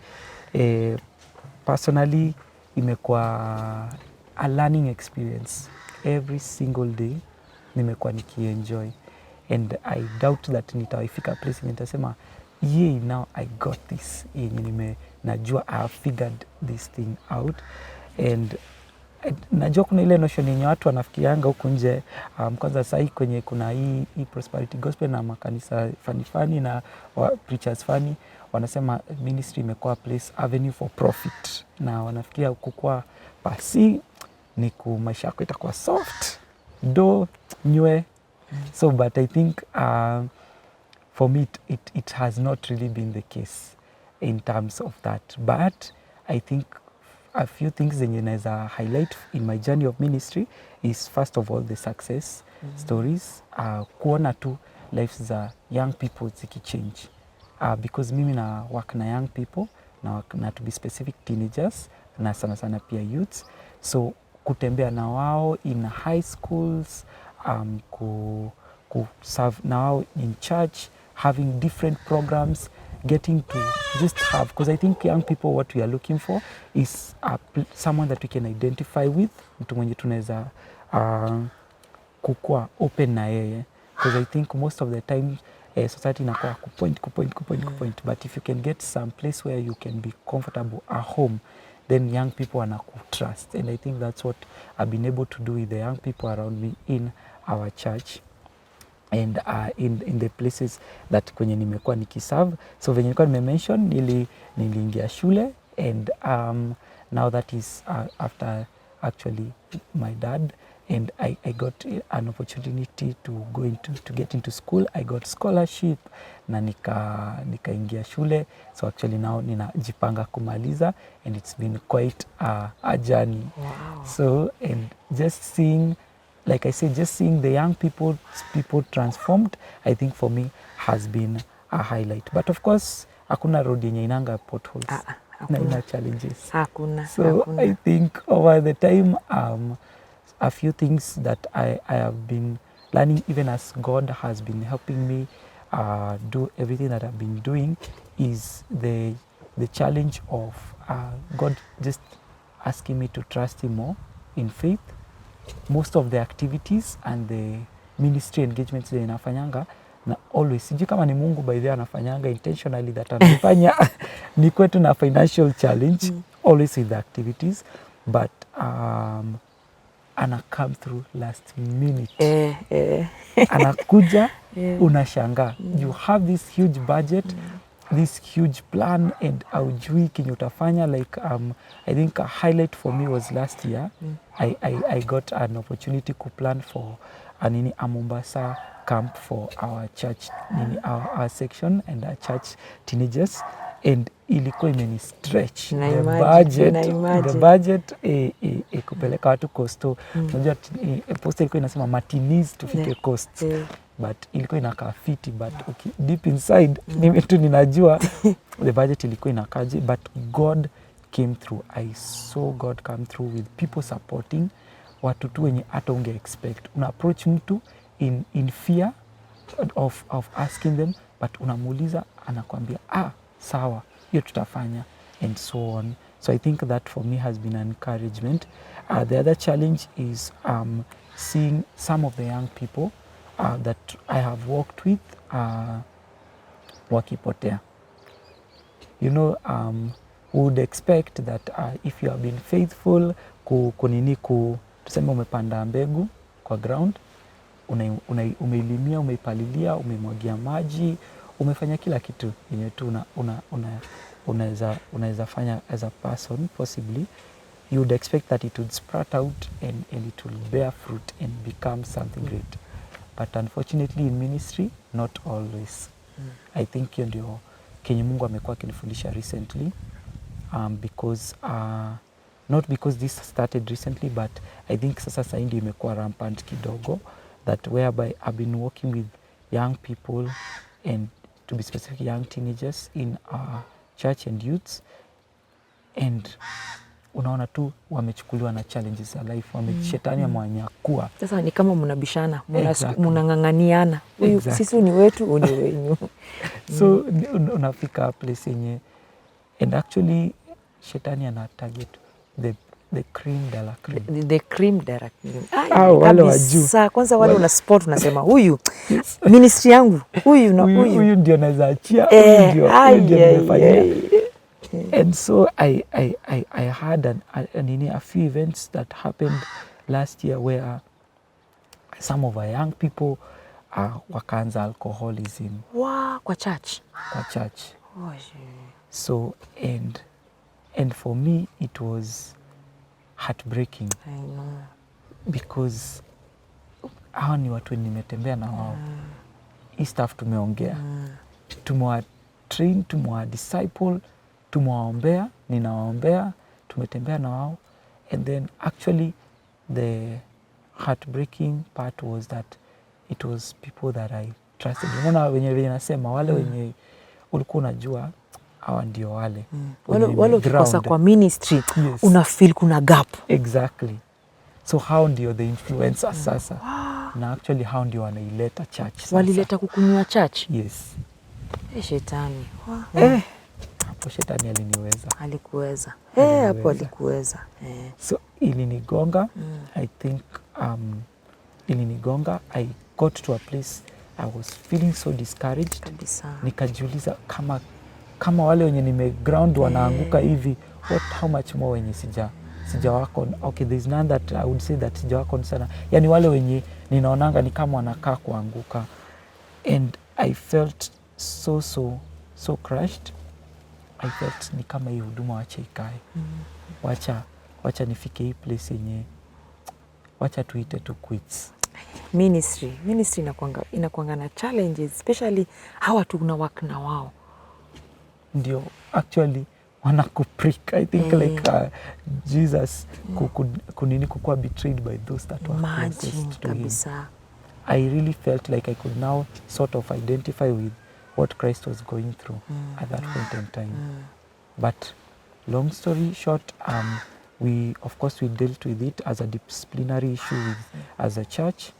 personally imekuwa a learning experience. Every single day nimekuwa nikienjoy, and I doubt that nitawafika place nitasema now I got this. Najua I have figured this thing out, and najua kuna ile notion yenye watu wanafikirianga huku nje, kwanza sahi kwenye kuna hii prosperity gospel na makanisa fani na preachers fani wanasema ministry imekuwa place avenue for profit, na wanafikiria kukua pasi ni maisha yako itakuwa soft do nywe. So but I think for me it has not really been the case in terms of that, but I think a few things zenye naweza highlight in my journey of ministry is first of all the success stories, kuona tu lives za young people zikichange, because mimi na work na young people na to be specific teenagers na sana pia youths, so kutembea na wao in high schools, ku serve na wao in church, having different programs, getting to just have, because I think young people what we are looking for is someone that we can identify with, mtu mwenye tunaweza kukua open na yeye, because I think most of the time society inakuwa kupoint, but if you can get some place where you can be comfortable at home, then young people wanakutrust, and I think that's what I've been able to do with the young people around me in our church and in the places that kwenye nimekuwa nikiserve. So venye nilikuwa nimemention niliingia shule, and now that is after actually my dad, and I got an opportunity to get into school. I got scholarship na nikaingia shule, so actually now ninajipanga kumaliza, and it's been quite a journey. Wow. So and just seeing, like I said, just seeing the young people transformed, I think for me has been a highlight. But of course, hakuna road yenye inanga potholes na ina challenges. So I think over the time, a few things that I have been learning, even as God has been helping me do everything that I've been doing, is the challenge of God just asking me to trust Him more in faith. Most of the activities and the ministry engagements that inafanyanga, na always sijui kama ni Mungu by the anafanyanga intentionally that anafanya ni kwetu na financial challenge always with the activities, but ana come through last minute. Anakuja unashanga, you have this huge budget, this huge plan, and aujui kenye utafanya. Like I think a highlight for me was last year. I got an opportunity to plan for a Mombasa camp for our church, our section and our church teenagers, and ilikuwa imeni stretch the budget kupeleka watu costo. Unajua posta ilikuwa inasema matinees tufike coast, but ilikuwa inakaa fiti, but okay, deep inside mimi tu ninajua the budget ilikuwa inakaje, but God came through. I saw God come through with people supporting, watu tu wenye hata unge expect. Una approach mtu in fear of asking them, but unamuuliza anakuambia sawa, hiyo tutafanya, and so on. So I think that for me has been an encouragement. The other challenge is seeing some of the young people that I have worked with wakipotea. You know, would expect that if you have been faithful tuseme umepanda mbegu kwa ground, umeilimia, umeipalilia, umemwagia maji, umefanya kila kitu yenye tu unaweza fanya as a person possibly. You would expect that it would sprout out and it will bear fruit and become something great. But unfortunately in ministry, not always. I think hiyo ndio kenye Mungu amekuwa akinifundisha recently, because not because this started recently, but I think sasa ndio imekuwa rampant kidogo, that whereby I've been working with young people, and to be specific, young teenagers in church and youths, and unaona tu wamechukuliwa na challenges za life, shetani amewanyakua. Sasa ni kama mnabishana, mnang'ang'aniana. Huyu sisi ni wetu, huyu ni wenyu. So unafika place yenye, and actually shetani ana target the cream de la cream. The cream de la cream. Wale wa juu. Kwanza wale una sport unasema huyu ministry yangu, huyu na huyu ndio naweza achia, huyu ndio nimefanyia. And so I had a few events that happened last year where some of our young people wakaanza alcoholism. Wow, kwa church. Kwa church. So and for me it was heartbreaking. I know. Because hawa ni watu nimetembea na wao. Hii stuff tumeongea. Tumewa train, tumewa disciple, tumewaombea, ninawaombea, tumetembea na wao. And then actually the heartbreaking part was that it was people that I trusted. Unaona wenye nasema wale wenye ulikuwa unajua hawa ndio wale. Wale ukikosa kwa ministry, yes, unafeel kuna gap. Exactly. So how ndio the influencers sasa? Na actually how ndio wanaileta church sasa? Walileta kukunywa church? Yes. Shetani. Hapo shetani aliniweza. Alikuweza. Hapo alikuweza. So ilinigonga. I think ilinigonga. I got to a place I was feeling so discouraged. Kabisa. Nikajiuliza kama wale wenye nimeground wanaanguka hivi, how much more wenye sija wako. Okay, there's none that I would say that sija wako sana. Yani wale wenye ninaonanga ni kama wanakaa kuanguka. And I felt so crushed. I felt ni kama hii huduma wacha ikae. Wacha nifike hii place yenye wacha tuite tu quits. Ministry inakuanga na challenges, especially hawa tunawak na wao. Ndio actually wanakuprick. I think like Jesus kukuwa betrayed by those that were closest to him. I really felt like I could now sort of identify with what Christ was going through at that point in time. But long story short, we dealt with it as a disciplinary issue as a church.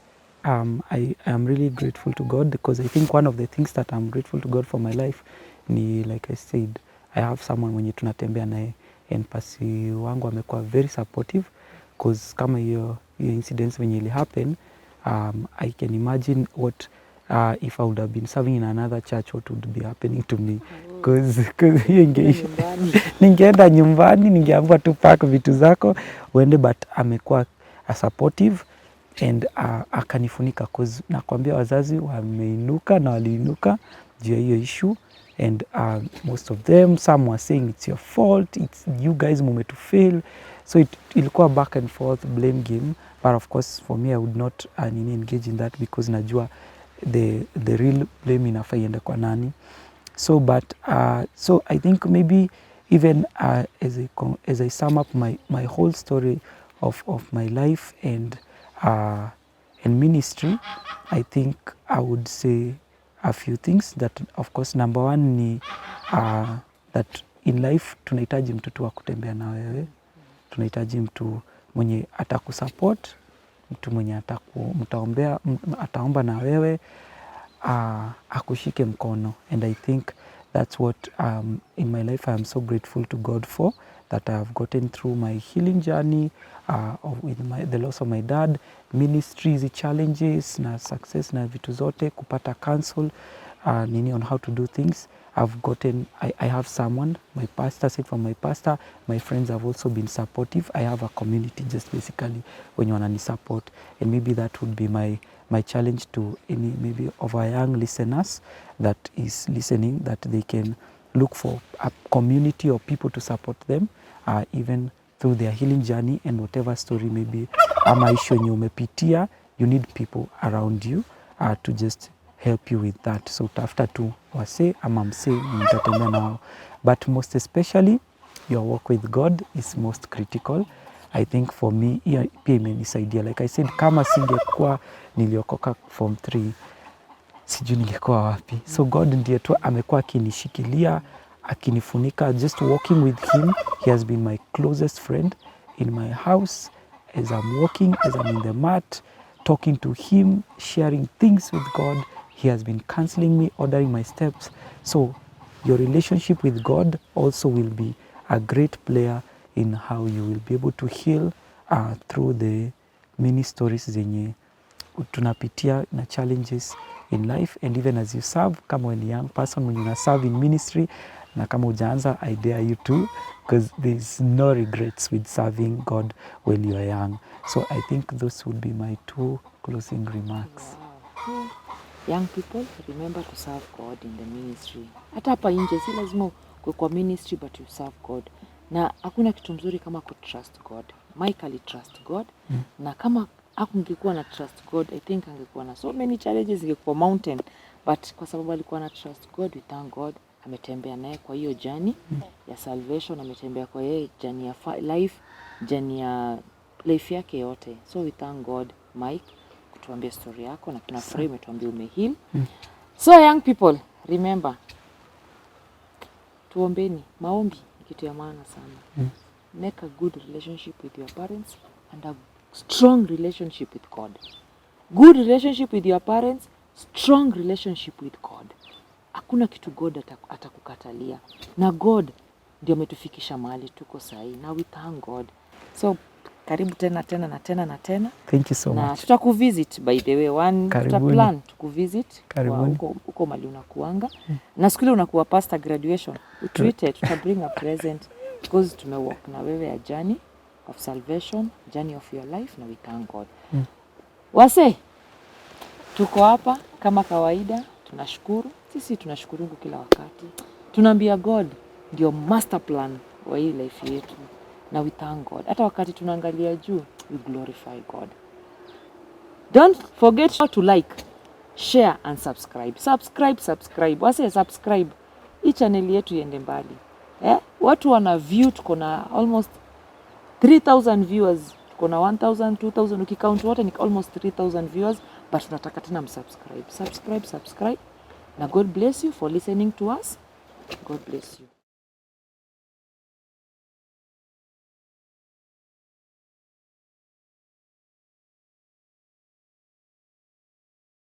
I am really grateful to God, because I think one of the things that I'm grateful to God for my life ni, like I said, I have someone mwenye tunatembea naye, and pasi wangu amekuwa very supportive, because kama hiyo incidents when it happened, I can imagine what if I would have been serving in another church, what would be happening to me, because ningeenda nyumbani, ningeambiwa tu pack vitu zako uende, but amekuwa supportive and akanifunika, because nakwambia wazazi wameinuka na waliinuka juu ya hiyo issue. And most of them, some were saying it's your fault, it's you guys to fail. So ilikuwa back and forth blame game. But of course for me I would not engage in that, because najua the real blame inafaa iende kwa nani. So so I think maybe even as I sum up my whole story of my life and ministry, I think I would say a few things. That of course number one ni that in life tunahitaji mtu tu wa kutembea na wewe, tunahitaji mtu mwenye atakusupport, mtu mwenye ataomba na wewe, akushike mkono. And I think that's what in my life I am so grateful to God for, that I have gotten through my healing journey with the loss of my dad, ministries, challenges na success na vitu zote, kupata counsel on how to do things. I have someone, my pastor, aside from my pastor, my friends have also been supportive. I have a community just basically when you wanani support, and maybe that would be my my challenge to any maybe of our young listeners that is listening, that they can look for a community or people to support them even through their healing journey, and whatever story maybe ama issue yenye umepitia, you need people around you to just help you with that. So utafuta tu wase ama msee mtatembea nao, but most especially your walk with God is most critical. I think for me pia imenisaidia, like I said, kama singekuwa niliokoka form 3 sijui ningekuwa wapi. So God ndiye tu amekuwa akinishikilia, akinifunika. Just walking with him, he has been my closest friend in my house as I'm walking, as I'm in the mat, talking to him, sharing things with God. He has been counseling me, ordering my steps. So your relationship with God also will be a great player in how you will be able to heal through the many stories zenye tunapitia na challenges in life, and even as you serve, kama when young person when you serve in ministry, na kama ujaanza, I dare you to, because there's no regrets with serving God when you are young. So I think those would be my 2 closing remarks. Wow. Young people, remember to serve God in the ministry. Hata hapa nje si lazima kwa ministry, but you serve God. Na hakuna kitu mzuri kama kutrust God. Mike alitrust God. Na kama hakungekuwa na trust God, I think angekuwa na so many challenges, ingekuwa mountain. But kwa sababu alikuwa na trust God, we thank God. Ametembea naye kwa hiyo journey ya salvation, ametembea kwa yeye journey ya life, journey ya life yake yote. So we thank God, Mike, kutuambia story yako, na tunafurahi umetuambia umeheal. So young people, remember, tuombeni. Maombi ni kitu ya maana sana. Make a good relationship with your parents and a strong relationship with God. Good relationship with your parents, strong relationship with God. Hakuna kitu God atakukatalia. Na God ndio ametufikisha mahali tuko sahi. Now we thank God. So karibu tena. Thank you so much. Na tutakuvisit by the way, tutaplan tukuvisit uko mali unakuanga. Na siku ile unakuwa pastor graduation, utreated, tutabring a present because tumewalk na wewe a journey of salvation, journey of your life, na we thank God. Wase, tuko hapa kama kawaida, tunashukuru. Sisi tunashukuru kila wakati. Tunaambia God ndio master plan wa hii life yetu. Na we thank God. Hata wakati tunaangalia juu, we glorify God. Don't forget to like, share and subscribe. Subscribe. Wase subscribe. Hii channel yetu iende mbali. Watu wana view, tuko na almost 3,000 viewers. Tuko na 1,000, 2,000, ukicount wote ni almost 3,000 viewers, but tunataka tena msubscribe. Subscribe. Na God bless you for listening to us. God bless you.